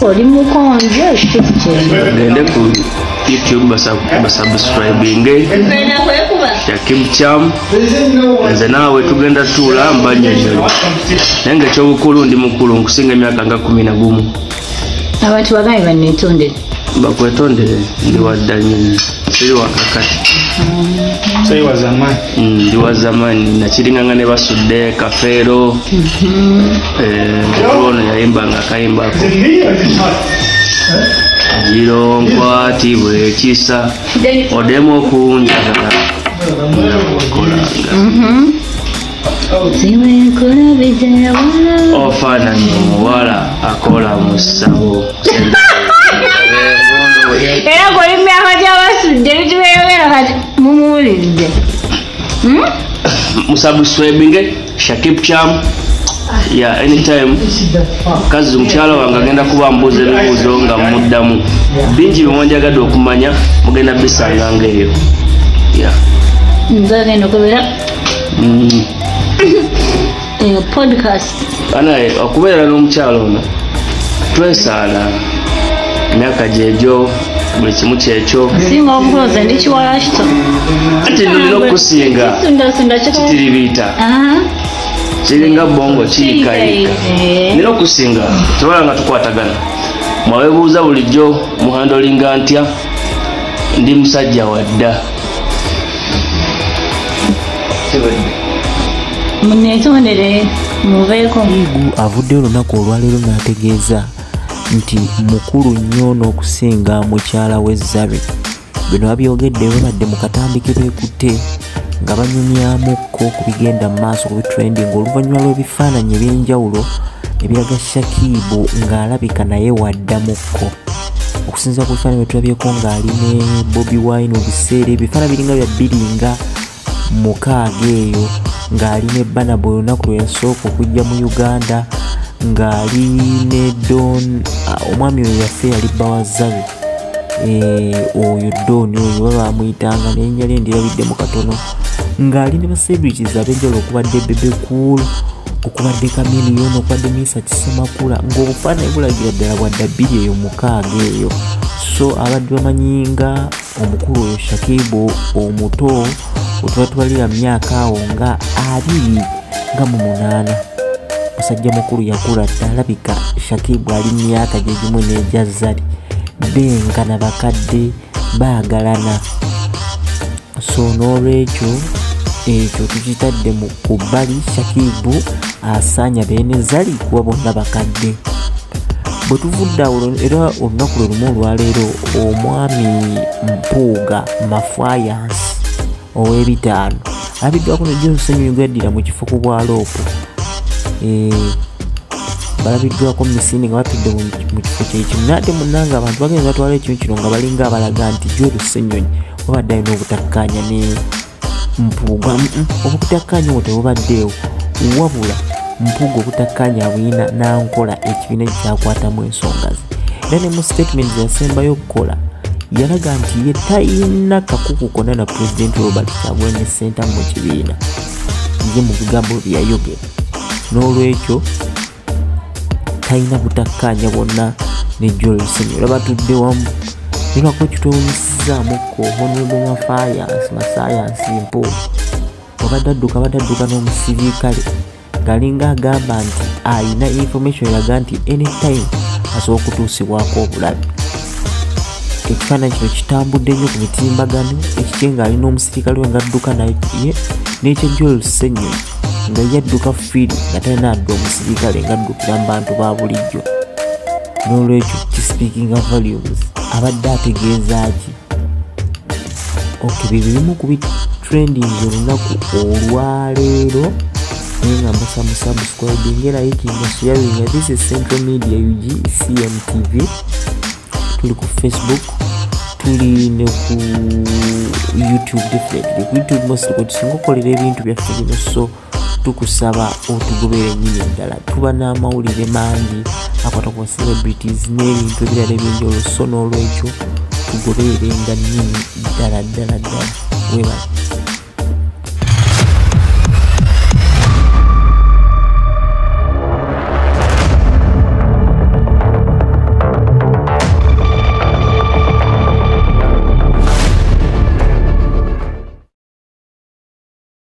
oli mukonje gende ku YouTube basubscribing Shakib Cham nze naawe tugenda tuula mbanyonyo nange kyobukulu ndi mukulu nkusinga emyaka nga 11 abantu bagaye banetondere bakwetondere ndi wadda nyinyi siri wakakati Say was a man. Ndi wa zamani nakiringanga ne basudde kafeero ono yayimba nga kayimbako jiro nkwatibwe ekisa odemu okunjagala ofaananyi omuwala akola mu ssabo era goli myaka gy'abasudde bitubeeyogera kati mumuwulidde musubscribing Shakib Cham anytime kazi mukyala wange agenda kuba mbuuza ebibuuzo nga muddamu bingi bimwanjagadde okumanya mugenda bisanga ngaeyo nze agenda okubera podcast anaye okubeera n'omukyala ono twesaala emyaka gyegyo buli kimu kyekyo singa obuloza ndi kiwala kito ati nina okusinga kitiribiita kiringa bongo kiyikayika nina okusinga tebala nga tukwatagana mwawebuuza bulijjo muhandolinga ntya ndi musajja wadda munetondere muveeko avudde olunaku olwaleero n'ategeeza nti mukulu nnyo n'okusinga mukyala w'ezzabe bino babyogedde babadde mu katambi ke beekutte nga banyumyamukko ku bigenda mu maaso ku bitrending oluvannyuma lw'ebifaananyi eby'enjawulo ebiraga Shakibu ng'alabika naye waddamukko okusinziira ku bifaananyi byetulabyeko ng'ali ne Bobi Wine mu biseera ebifaananyi biringa bya biringa mukaaga eyo ng'ali ne Burna Boy olunaku lwe yasooka okujja mu Uganda ng'ali ne Don omwami oyo yaffe yali bba wa Zabe oyo Don oyo baba bamuyitanga n'erinnya lye ndirabidde mu katono ng'ali ne baseburities ab'enjawulo okubadde Bebe Cool okubadde Chameleone okubadde Misa Kisemakula ng'obufaananyi bulagira ddala bwadda 2 eyo mukaaga eyo so abadde bamanyinga omukulu oyo Shakibu omuto otuba tubalira myaka awo nga 28 musajja mukulu yakula ddala alabika Shakibu ali myaka gye gimu n'egya Zari benkana bakadde baagalana so n'olwekyo ekyo tukitadde mu kubbali Shakibu asaanya beene Zari kuba bonna bakadde bwe tuvudde awo era olunaku lwe lumu olwaleero omwami Mpuuga Mafayansi ow'ebitaano alabiddwako ne Johnson yaddira mu kifo ku bwaloopo balabiddwako misini nga batudde mu kifo kyekimu naate munnanga abantu bagenda batwala ekintu kino nga balinga abalaga nti Joel Ssenyonyi wabadde alina obutakkaanya ne Mpuuga obutakkaanya obwo tebubaddeewo wabula Mpuuga obutakkaanya buyina n'ankola ekibiina kyakwatamu ensonga ze era ne mu statement yasembayo okukola yalaga nti ye talina kakuku konna na Pulezidenti Robert Kyagulanyi Ssentamu mu kibiina ye mu bigambo bye yayogera n'olwekyo talina butakkaanya bwonna ne Joel Ssenyonyi era batudde wamu nolwako kitowunyisizaamuko Honorable Masayansi Mpuuga abadde adduka n'omusirikale ng'alinga agamba nti ayina information eraga nti anytime asobola okutuusibwako obulabe ekifaananyi kino kitambudde nnyo ku mitimbagano ekikye ng'alina omusirikale we ng'adduka naye n'ekya Joel Ssenyonyi nga yadduka fiiri nga talina adda omusirikale ng'addukira mu bantu ba bulijjo n'olwekyo kispeakinga volumes abadde ategeeza ki bye bimu ku bitrendings olunaku olwaleero naye nga musubscribing era yikinga sharing. This is Central Media UG CMTV. Tuli ku Facebook, tuli ne ku YouTube definitely. Ku YouTube mostly ko tusinga okukolera ebintu byaffe bino, so tukusaba otugobere nnyini ddala. Tuba n'amawulire mangi akwata ku celebrities n'ebintu ebirala eby'enjawulo, so n'olwekyo tugoberere nga nnyini ddala. Weba.